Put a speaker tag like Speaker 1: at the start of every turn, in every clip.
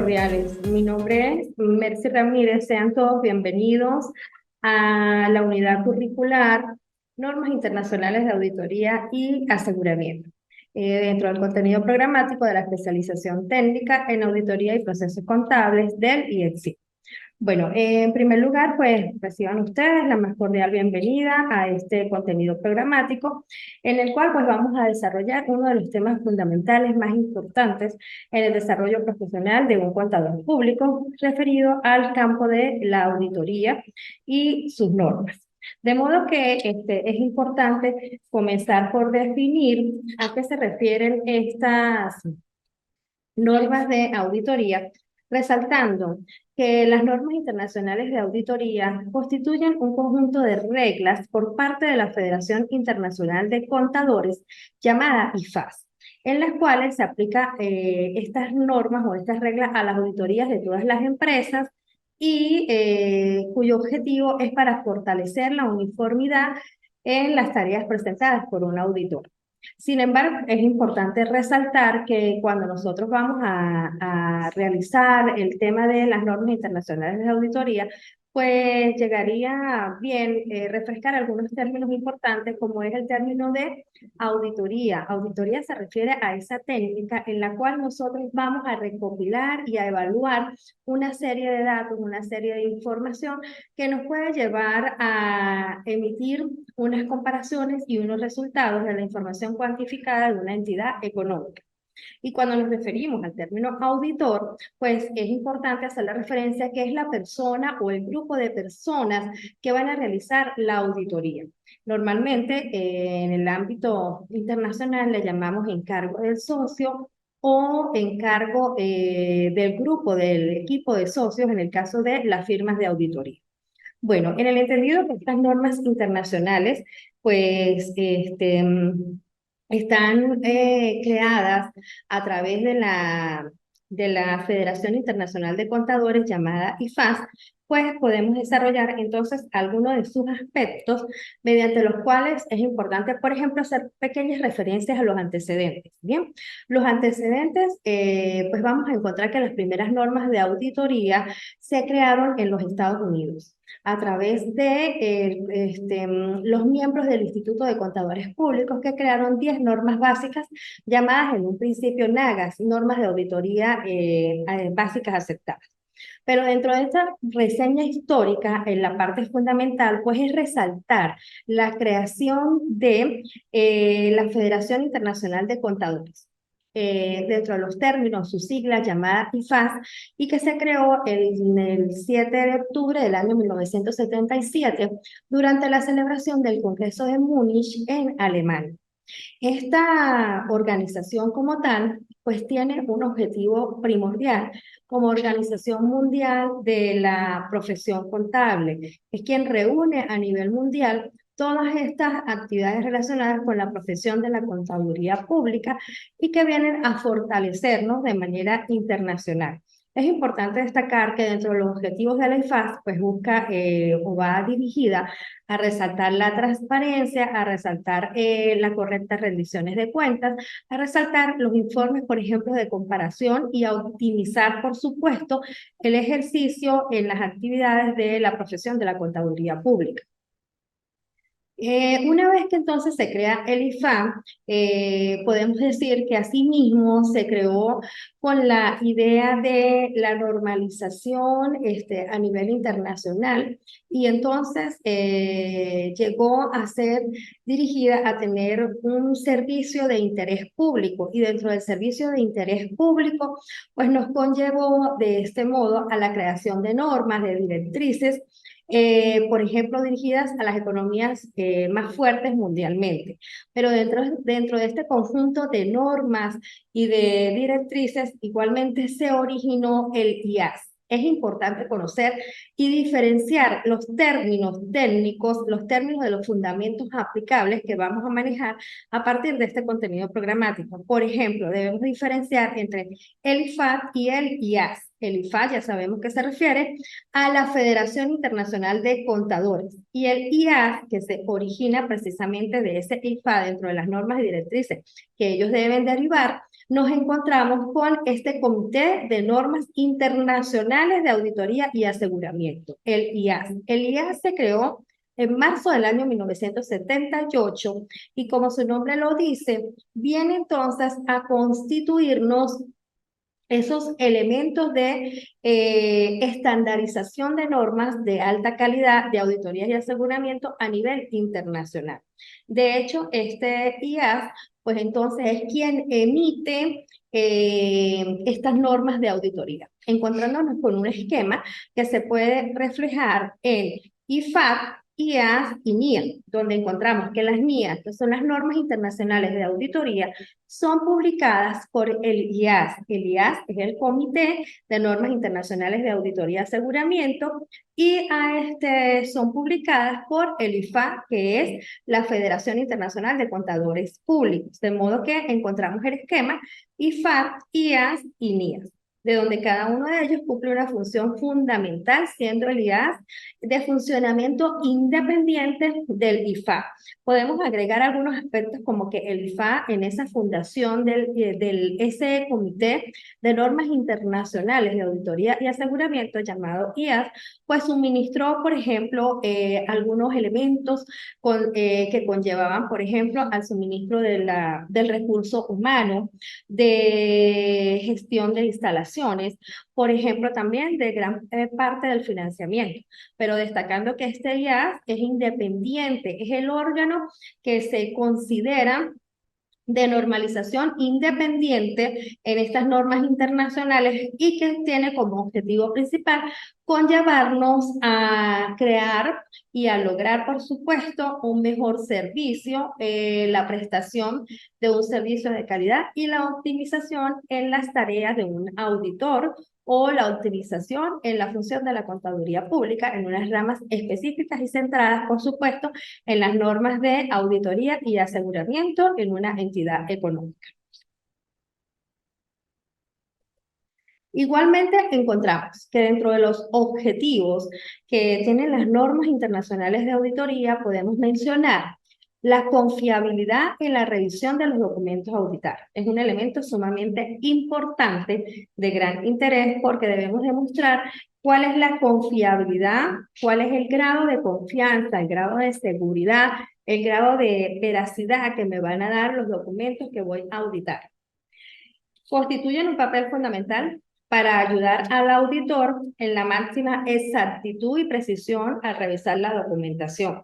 Speaker 1: cordiales. Mi nombre es Mercy Ramírez. Sean todos bienvenidos a la unidad curricular Normas Internacionales de Auditoría y Aseguramiento, dentro del contenido programático de la especialización técnica en auditoría y procesos contables del IEXI. Bueno, en primer lugar, pues reciban ustedes la más cordial bienvenida a este contenido programático, en el cual pues vamos a desarrollar uno de los temas fundamentales más importantes en el desarrollo profesional de un contador público, referido al campo de la auditoría y sus normas. De modo que es importante comenzar por definir a qué se refieren estas normas de auditoría, resaltando que las normas internacionales de auditoría constituyen un conjunto de reglas por parte de la Federación Internacional de Contadores, llamada IFAS, en las cuales se aplican estas normas o estas reglas a las auditorías de todas las empresas y cuyo objetivo es para fortalecer la uniformidad en las tareas presentadas por un auditor. Sin embargo, es importante resaltar que cuando nosotros vamos a realizar el tema de las normas internacionales de auditoría, pues llegaría bien refrescar algunos términos importantes, como es el término de auditoría. Auditoría se refiere a esa técnica en la cual nosotros vamos a recopilar y a evaluar una serie de datos, una serie de información que nos puede llevar a emitir unas comparaciones y unos resultados de la información cuantificada de una entidad económica. Y cuando nos referimos al término auditor, pues es importante hacer la referencia a que es la persona o el grupo de personas que van a realizar la auditoría. Normalmente en el ámbito internacional le llamamos encargo del socio o encargo del grupo, del equipo de socios en el caso de las firmas de auditoría. Bueno, en el entendido que estas normas internacionales, pues, están creadas a través de la Federación Internacional de Contadores llamada IFAS, pues podemos desarrollar entonces algunos de sus aspectos mediante los cuales es importante, por ejemplo, hacer pequeñas referencias a los antecedentes. Bien, los antecedentes, pues vamos a encontrar que las primeras normas de auditoría se crearon en los Estados Unidos a través de los miembros del Instituto de Contadores Públicos, que crearon 10 normas básicas llamadas en un principio NAGAS, normas de auditoría básicas aceptadas. Pero dentro de esta reseña histórica, en la parte fundamental, pues es resaltar la creación de la Federación Internacional de Contadores. Dentro de los términos, su sigla llamada IFAS, y que se creó en el 7 de octubre del año 1977 durante la celebración del Congreso de Múnich en Alemania. Esta organización como tal, pues tiene un objetivo primordial como organización mundial de la profesión contable. Es quien reúne a nivel mundial todas estas actividades relacionadas con la profesión de la contaduría pública y que vienen a fortalecernos de manera internacional. Es importante destacar que dentro de los objetivos de la IFAS, pues busca o va dirigida a resaltar la transparencia, a resaltar las correctas rendiciones de cuentas, a resaltar los informes, por ejemplo, de comparación y a optimizar, por supuesto, el ejercicio en las actividades de la profesión de la contaduría pública. Una vez que entonces se crea el IFAM, podemos decir que asimismo se creó con la idea de la normalización a nivel internacional y entonces llegó a ser dirigida a tener un servicio de interés público, y dentro del servicio de interés público pues nos conllevó de este modo a la creación de normas, de directrices, por ejemplo, dirigidas a las economías más fuertes mundialmente. Pero dentro de este conjunto de normas y de directrices, igualmente se originó el IAS. Es importante conocer y diferenciar los términos técnicos, los términos de los fundamentos aplicables que vamos a manejar a partir de este contenido programático. Por ejemplo, debemos diferenciar entre el IFAD y el IAS. El IFAD ya sabemos que se refiere a la Federación Internacional de Contadores, y el IAS, que se origina precisamente de ese IFAD dentro de las normas y directrices que ellos deben derivar, nos encontramos con este Comité de Normas Internacionales de Auditoría y Aseguramiento, el IAS. El IAS se creó en marzo del año 1978 y como su nombre lo dice, viene entonces a constituirnos esos elementos de estandarización de normas de alta calidad de auditorías y aseguramiento a nivel internacional. De hecho, este IAS, pues entonces es quien emite estas normas de auditoría, encontrándonos con un esquema que se puede reflejar en IFAC, IAS y NIA, donde encontramos que las NIA, que son las normas internacionales de auditoría, son publicadas por el IAS. El IAS es el Comité de Normas Internacionales de Auditoría y Aseguramiento y son publicadas por el IFA, que es la Federación Internacional de Contadores Públicos. De modo que encontramos el esquema IFA, IAS y NIAS, de donde cada uno de ellos cumple una función fundamental, siendo el IAS de funcionamiento independiente del IFA. Podemos agregar algunos aspectos como que el IFA en esa fundación ese Comité de Normas Internacionales de Auditoría y Aseguramiento llamado IAS, pues suministró, por ejemplo, algunos elementos que conllevaban, por ejemplo, al suministro del recurso humano, de gestión de instalaciones, por ejemplo, también de gran parte del financiamiento, pero destacando que este IAS es independiente, es el órgano que se considera de normalización independiente en estas normas internacionales y que tiene como objetivo principal conllevarnos a crear y a lograr, por supuesto, un mejor servicio, la prestación de un servicio de calidad y la optimización en las tareas de un auditor o la optimización en la función de la contaduría pública en unas ramas específicas y centradas, por supuesto, en las normas de auditoría y aseguramiento en una entidad económica. Igualmente encontramos que dentro de los objetivos que tienen las normas internacionales de auditoría podemos mencionar la confiabilidad en la revisión de los documentos auditados. Es un elemento sumamente importante, de gran interés, porque debemos demostrar cuál es la confiabilidad, cuál es el grado de confianza, el grado de seguridad, el grado de veracidad que me van a dar los documentos que voy a auditar. Constituyen un papel fundamental para ayudar al auditor en la máxima exactitud y precisión al revisar la documentación.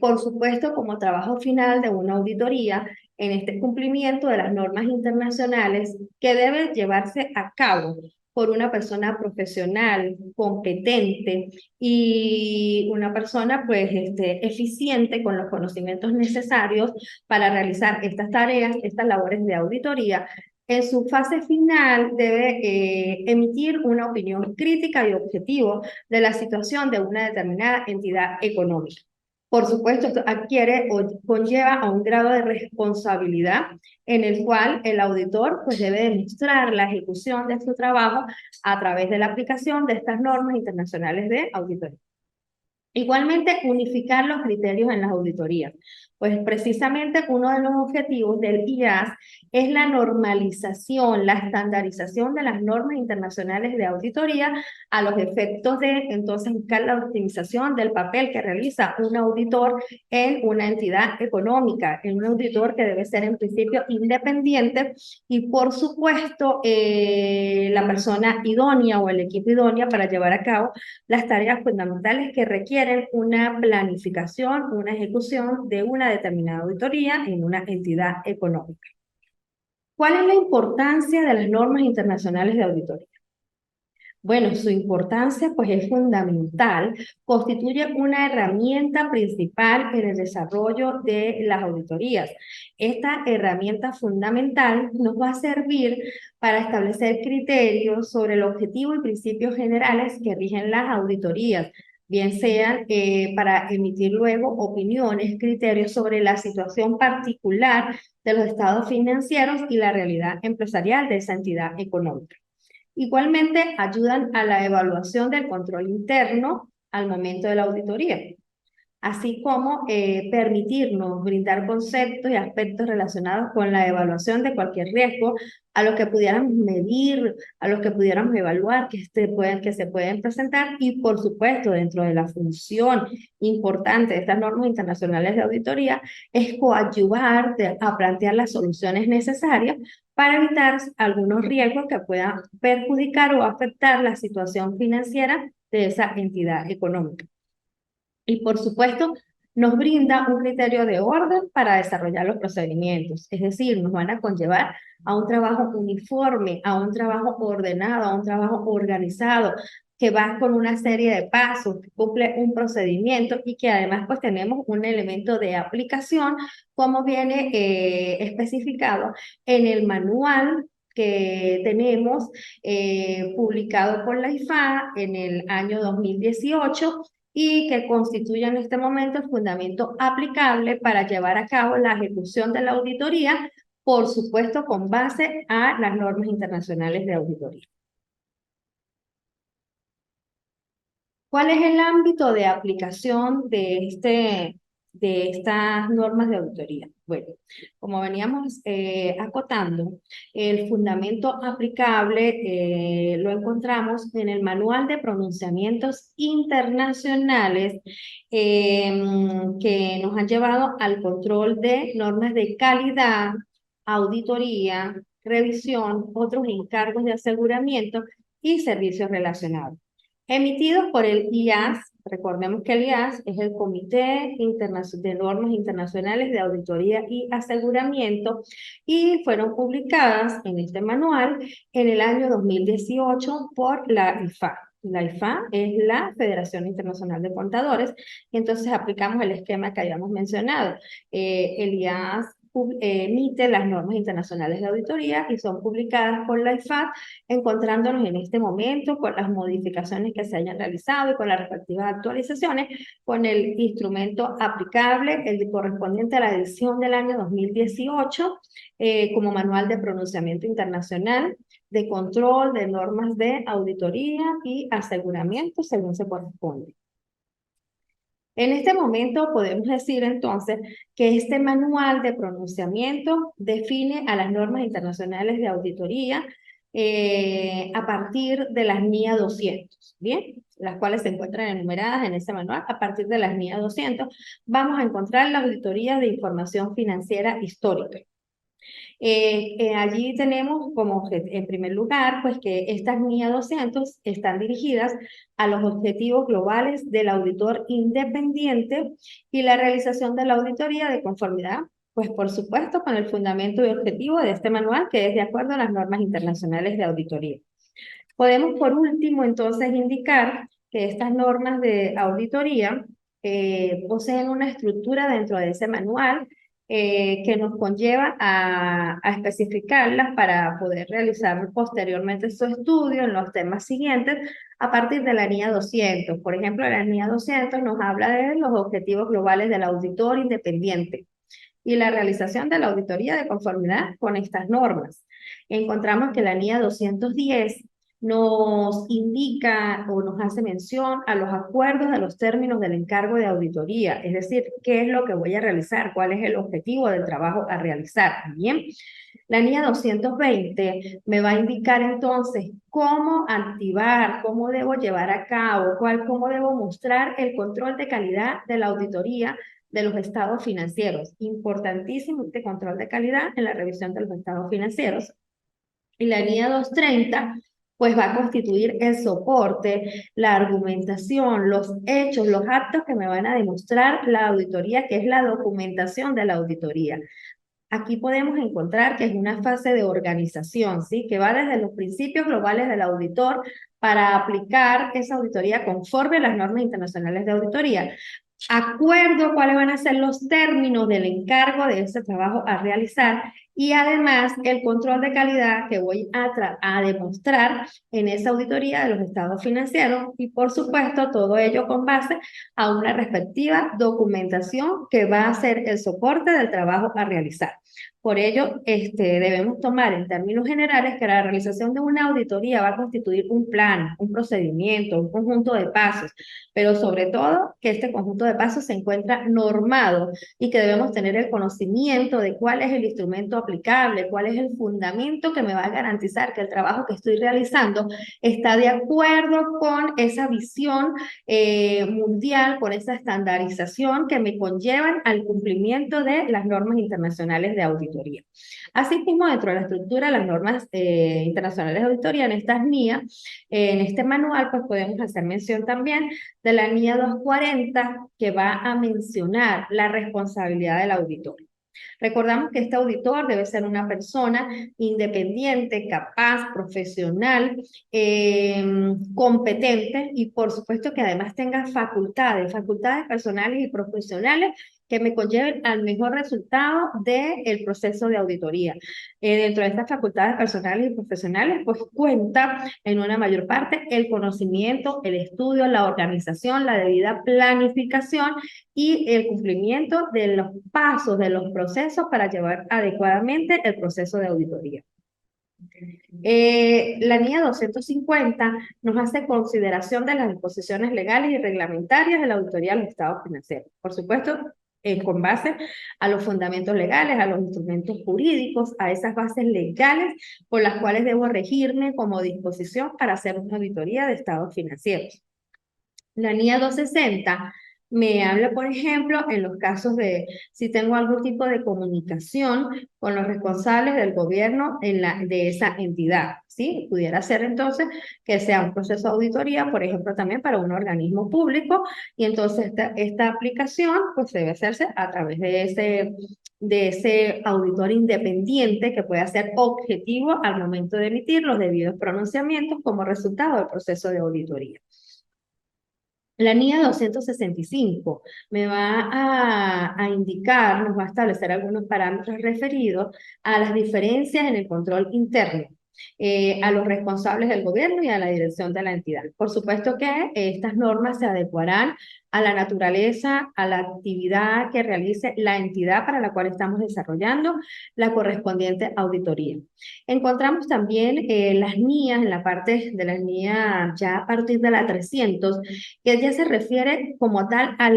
Speaker 1: Por supuesto, como trabajo final de una auditoría, en este cumplimiento de las normas internacionales que debe llevarse a cabo por una persona profesional, competente y una persona pues eficiente con los conocimientos necesarios para realizar estas tareas, estas labores de auditoría. En su fase final debe emitir una opinión crítica y objetiva de la situación de una determinada entidad económica. Por supuesto, esto adquiere o conlleva a un grado de responsabilidad en el cual el auditor pues, debe demostrar la ejecución de su trabajo a través de la aplicación de estas normas internacionales de auditoría. Igualmente, unificar los criterios en las auditorías. Pues precisamente uno de los objetivos del IAS es la normalización, la estandarización de las normas internacionales de auditoría a los efectos de, entonces, buscar la optimización del papel que realiza un auditor en una entidad económica, en un auditor que debe ser en principio independiente y, por supuesto, la persona idónea o el equipo idóneo para llevar a cabo las tareas fundamentales que requieren una planificación, una ejecución de una determinada auditoría en una entidad económica. ¿Cuál es la importancia de las normas internacionales de auditoría? Bueno, su importancia pues es fundamental, constituye una herramienta principal en el desarrollo de las auditorías. Esta herramienta fundamental nos va a servir para establecer criterios sobre el objetivo y principios generales que rigen las auditorías, bien sean para emitir luego opiniones, criterios sobre la situación particular de los estados financieros y la realidad empresarial de esa entidad económica. Igualmente, ayudan a la evaluación del control interno al momento de la auditoría. así como permitirnos brindar conceptos y aspectos relacionados con la evaluación de cualquier riesgo, a los que pudiéramos medir, a los que pudiéramos evaluar, que se pueden presentar, y por supuesto, dentro de la función importante de estas normas internacionales de auditoría, es coadyuvar a plantear las soluciones necesarias para evitar algunos riesgos que puedan perjudicar o afectar la situación financiera de esa entidad económica. Y por supuesto, nos brinda un criterio de orden para desarrollar los procedimientos. Es decir, nos van a conllevar a un trabajo uniforme, a un trabajo ordenado, a un trabajo organizado, que va con una serie de pasos, que cumple un procedimiento y que además pues tenemos un elemento de aplicación, como viene especificado en el manual que tenemos publicado por la IFA en el año 2018 y que constituye en este momento el fundamento aplicable para llevar a cabo la ejecución de la auditoría, por supuesto con base a las normas internacionales de auditoría. ¿Cuál es el ámbito de aplicación de estas normas de auditoría? Bueno, como veníamos acotando, el fundamento aplicable lo encontramos en el Manual de Pronunciamientos Internacionales que nos han llevado al control de normas de calidad, auditoría, revisión, otros encargos de aseguramiento y servicios relacionados emitidos por el IAS. Recordemos que el IAS es el Comité de Normas Internacionales de Auditoría y Aseguramiento y fueron publicadas en este manual en el año 2018 por la IFA. La IFA es la Federación Internacional de Contadores, y entonces aplicamos el esquema que habíamos mencionado. El IAS emite las normas internacionales de auditoría y son publicadas por la IFAD, encontrándonos en este momento con las modificaciones que se hayan realizado y con las respectivas actualizaciones, con el instrumento aplicable, el correspondiente a la edición del año 2018, como manual de pronunciamiento internacional, de control de normas de auditoría y aseguramiento según se corresponde. En este momento podemos decir entonces que este manual de pronunciamiento define a las normas internacionales de auditoría a partir de las NIA 200, ¿bien? Las cuales se encuentran enumeradas en ese manual. A partir de las NIA 200 vamos a encontrar la auditoría de información financiera histórica. Allí tenemos como en primer lugar, pues que estas NIA 200 están dirigidas a los objetivos globales del auditor independiente y la realización de la auditoría de conformidad, pues por supuesto con el fundamento y objetivo de este manual, que es de acuerdo a las normas internacionales de auditoría. Podemos por último entonces indicar que estas normas de auditoría poseen una estructura dentro de ese manual que nos conlleva a especificarlas para poder realizar posteriormente su estudio en los temas siguientes a partir de la NIA 200. Por ejemplo, la NIA 200 nos habla de los objetivos globales del auditor independiente y la realización de la auditoría de conformidad con estas normas. Encontramos que la NIA 210 nos indica o nos hace mención a los acuerdos de los términos del encargo de auditoría, es decir, qué es lo que voy a realizar, cuál es el objetivo del trabajo a realizar. Bien, la NIA 220 me va a indicar entonces cómo activar, cómo debo llevar a cabo, cómo debo mostrar el control de calidad de la auditoría de los estados financieros. Importantísimo este control de calidad en la revisión de los estados financieros. Y la NIA 230 pues va a constituir el soporte, la argumentación, los hechos, los actos que me van a demostrar la auditoría, que es la documentación de la auditoría. Aquí podemos encontrar que es una fase de organización, ¿sí? Que va desde los principios globales del auditor para aplicar esa auditoría conforme a las normas internacionales de auditoría. Acuerdo cuáles van a ser los términos del encargo de ese trabajo a realizar y además el control de calidad que voy a demostrar en esa auditoría de los estados financieros y por supuesto todo ello con base a una respectiva documentación que va a ser el soporte del trabajo a realizar. Por ello, debemos tomar en términos generales que la realización de una auditoría va a constituir un plan, un procedimiento, un conjunto de pasos, pero sobre todo que este conjunto de pasos se encuentra normado y que debemos tener el conocimiento de cuál es el instrumento aplicable, cuál es el fundamento que me va a garantizar que el trabajo que estoy realizando está de acuerdo con esa visión mundial, con esa estandarización que me conllevan al cumplimiento de las normas internacionales de auditoría. Asimismo, dentro de la estructura de las normas internacionales de auditoría, en estas NIA, en este manual, pues podemos hacer mención también de la NIA 240, que va a mencionar la responsabilidad del auditor. Recordamos que este auditor debe ser una persona independiente, capaz, profesional, competente y por supuesto que además tenga facultades, facultades personales y profesionales que me conlleven al mejor resultado del proceso de auditoría. Dentro de estas facultades personales y profesionales, pues cuenta en una mayor parte el conocimiento, el estudio, la organización, la debida planificación y el cumplimiento de los pasos, de los procesos para llevar adecuadamente el proceso de auditoría. La NIA 250 nos hace consideración de las disposiciones legales y reglamentarias de la auditoría de los estados financieros. Por supuesto, con base a los fundamentos legales, a los instrumentos jurídicos, a esas bases legales por las cuales debo regirme como disposición para hacer una auditoría de estados financieros. La NIA 260 me habla, por ejemplo, en los casos de si tengo algún tipo de comunicación con los responsables del gobierno de esa entidad, ¿sí? Pudiera ser entonces que sea un proceso de auditoría, por ejemplo, también para un organismo público, y entonces esta aplicación pues debe hacerse a través de ese auditor independiente que pueda ser objetivo al momento de emitir los debidos pronunciamientos como resultado del proceso de auditoría. La NIA 265 me va a indicar, nos va a establecer algunos parámetros referidos a las diferencias en el control interno, a los responsables del gobierno y a la dirección de la entidad. Por supuesto que estas normas se adecuarán a la naturaleza, a la actividad que realice la entidad para la cual estamos desarrollando la correspondiente auditoría. Encontramos también las NIAs, en la parte de las NIAs ya a partir de la 300, que ya se refiere como tal a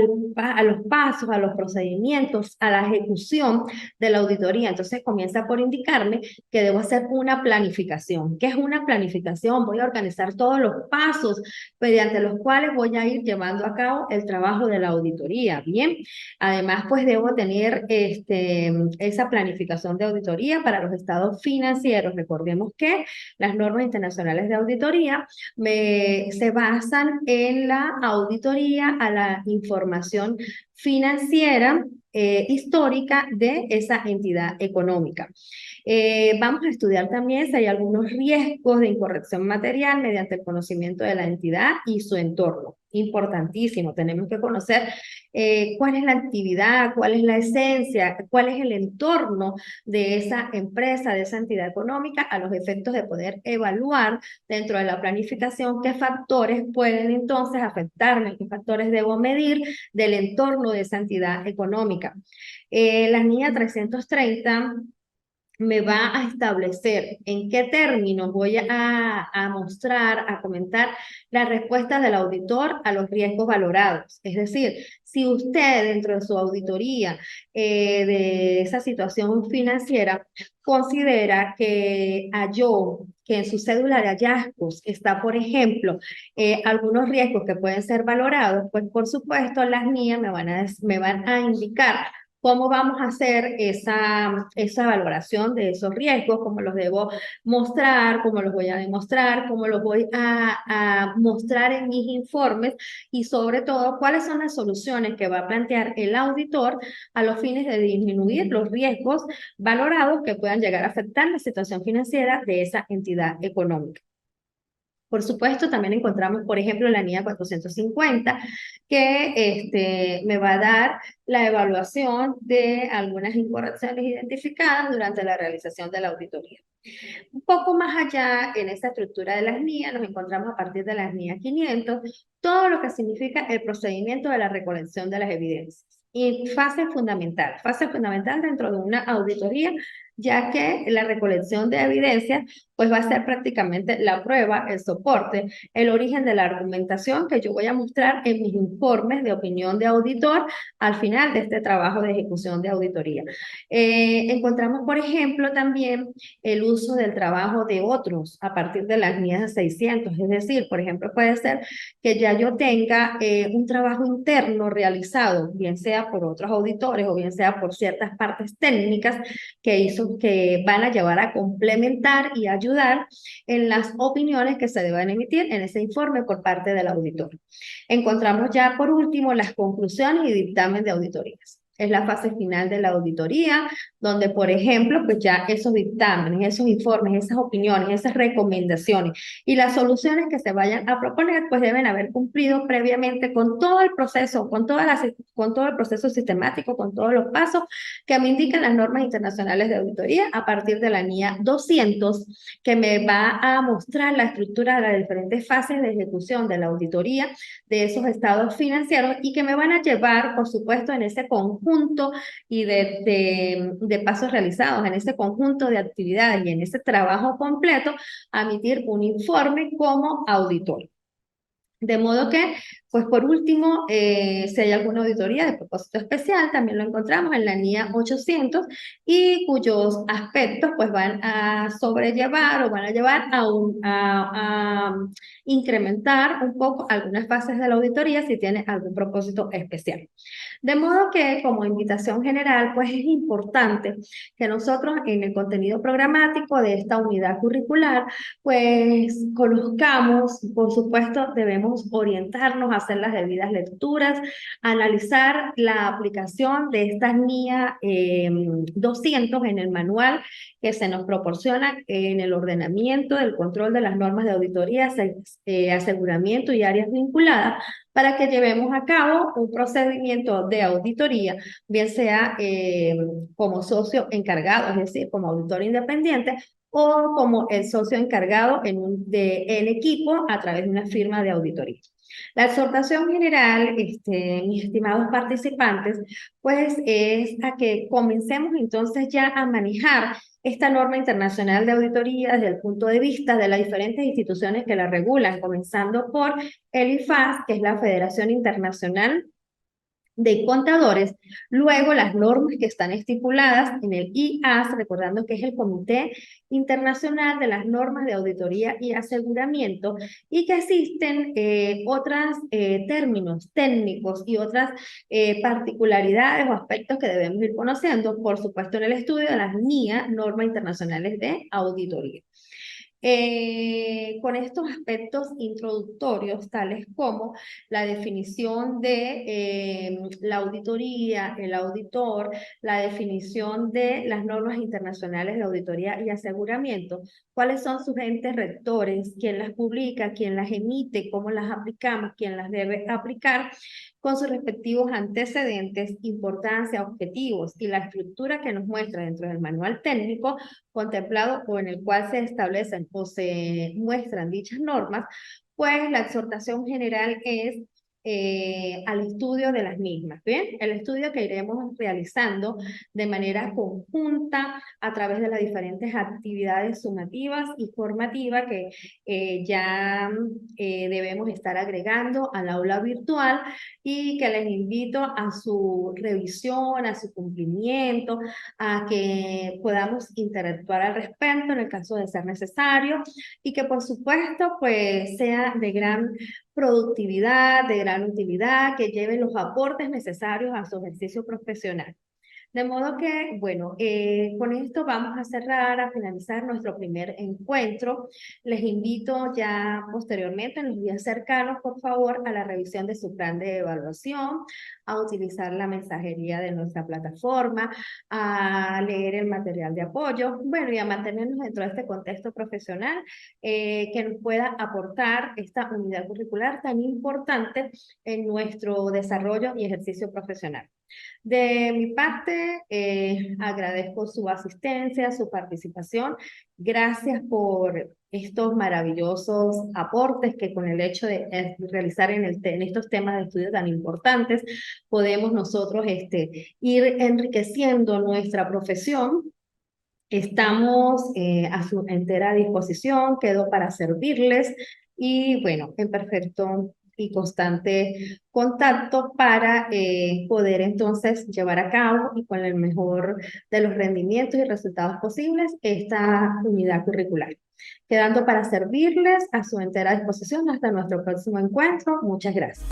Speaker 1: los pasos, a los procedimientos, a la ejecución de la auditoría. Entonces comienza por indicarme que debo hacer una planificación. ¿Qué es una planificación? Voy a organizar todos los pasos mediante los cuales voy a ir llevando a cabo el trabajo de la auditoría. Bien, además pues debo tener esa planificación de auditoría para los estados financieros. Recordemos que las normas internacionales de auditoría se basan en la auditoría a la información financiera histórica de esa entidad económica. Vamos a estudiar también si hay algunos riesgos de incorrección material mediante el conocimiento de la entidad y su entorno. Importantísimo, tenemos que conocer cuál es la actividad, cuál es la esencia, cuál es el entorno de esa empresa, de esa entidad económica, a los efectos de poder evaluar dentro de la planificación qué factores pueden entonces afectarme, qué factores debo medir del entorno de esa entidad económica. La NIA 330 me va a establecer en qué términos voy a mostrar, a comentar la respuesta del auditor a los riesgos valorados. Es decir, si usted dentro de su auditoría de esa situación financiera considera que halló que en su cédula de hallazgos está, por ejemplo, algunos riesgos que pueden ser valorados, pues por supuesto las NIA me van a indicar cómo vamos a hacer esa valoración de esos riesgos, cómo los debo mostrar, cómo los voy a demostrar, cómo los voy a mostrar en mis informes y sobre todo cuáles son las soluciones que va a plantear el auditor a los fines de disminuir los riesgos valorados que puedan llegar a afectar la situación financiera de esa entidad económica. Por supuesto, también encontramos, por ejemplo, la NIA 450, que me va a dar la evaluación de algunas incorrecciones identificadas durante la realización de la auditoría. Un poco más allá, en esta estructura de las NIA, nos encontramos a partir de las NIA 500, todo lo que significa el procedimiento de la recolección de las evidencias. Y fase fundamental dentro de una auditoría, ya que la recolección de evidencia pues va a ser prácticamente la prueba, el soporte, el origen de la argumentación que yo voy a mostrar en mis informes de opinión de auditor al final de este trabajo de ejecución de auditoría. Encontramos, por ejemplo, también el uso del trabajo de otros a partir de las guías 600, es decir, por ejemplo, puede ser que ya yo tenga un trabajo interno realizado, bien sea por otros auditores o bien sea por ciertas partes técnicas que van a llevar a complementar y ayudar en las opiniones que se deben emitir en ese informe por parte del auditor. Encontramos ya por último las conclusiones y dictamen de auditorías. Es la fase final de la auditoría, donde, por ejemplo, pues ya esos dictámenes, esos informes, esas opiniones, esas recomendaciones y las soluciones que se vayan a proponer, pues deben haber cumplido previamente con todo el proceso, con todo el proceso sistemático, con todos los pasos que me indican las normas internacionales de auditoría a partir de la NIA 200, que me va a mostrar la estructura de las diferentes fases de ejecución de la auditoría de esos estados financieros y que me van a llevar, por supuesto, en ese conjunto y de pasos realizados, en ese conjunto de actividades y en ese trabajo completo, a emitir un informe como auditor. De modo que, pues por último, si hay alguna auditoría de propósito especial, también lo encontramos en la NIA 800 y cuyos aspectos pues van a sobrellevar o van a llevar a incrementar un poco algunas fases de la auditoría si tiene algún propósito especial. De modo que como invitación general, pues es importante que nosotros en el contenido programático de esta unidad curricular, pues conozcamos, por supuesto, debemos orientarnos a hacer las debidas lecturas, analizar la aplicación de estas NIA 200 en el manual que se nos proporciona en el ordenamiento del control de las normas de auditoría, aseguramiento y áreas vinculadas, para que llevemos a cabo un procedimiento de auditoría, bien sea como socio encargado, es decir, como auditor independiente, o como el socio encargado en equipo a través de una firma de auditoría. La exhortación general, mis estimados participantes, pues es a que comencemos entonces ya a manejar esta norma internacional de auditoría desde el punto de vista de las diferentes instituciones que la regulan, comenzando por el IFAS, que es la Federación Internacional de Contadores, luego las normas que están estipuladas en el IAS, recordando que es el Comité Internacional de las Normas de Auditoría y Aseguramiento, y que existen otros términos técnicos y otras particularidades o aspectos que debemos ir conociendo, por supuesto en el estudio de las NIA, Normas Internacionales de Auditoría. Con estos aspectos introductorios, tales como la definición de la auditoría, el auditor, la definición de las normas internacionales de auditoría y aseguramiento, cuáles son sus entes rectores, quién las publica, quién las emite, cómo las aplicamos, quién las debe aplicar, con sus respectivos antecedentes, importancia, objetivos y la estructura que nos muestra dentro del manual técnico contemplado o en el cual se establecen o se muestran dichas normas, pues la exhortación general es al estudio de las mismas, ¿bien? El estudio que iremos realizando de manera conjunta a través de las diferentes actividades sumativas y formativas que ya debemos estar agregando al aula virtual y que les invito a su revisión, a su cumplimiento, a que podamos interactuar al respecto en el caso de ser necesario y que por supuesto pues sea de gran productividad, de gran utilidad, que lleve los aportes necesarios a su ejercicio profesional. De modo que, bueno, con esto vamos a cerrar, a finalizar nuestro primer encuentro. Les invito ya posteriormente, en los días cercanos, por favor, a la revisión de su plan de evaluación, a utilizar la mensajería de nuestra plataforma, a leer el material de apoyo, bueno, y a mantenernos dentro de este contexto profesional que nos pueda aportar esta unidad curricular tan importante en nuestro desarrollo y ejercicio profesional. De mi parte, agradezco su asistencia, su participación. Gracias por estos maravillosos aportes que con el hecho de realizar en estos temas de estudio tan importantes, podemos nosotros ir enriqueciendo nuestra profesión. Estamos a su entera disposición, quedo para servirles y bueno, en perfecto y constante contacto para poder entonces llevar a cabo y con el mejor de los rendimientos y resultados posibles esta unidad curricular. Quedando para servirles a su entera disposición hasta nuestro próximo encuentro. Muchas gracias.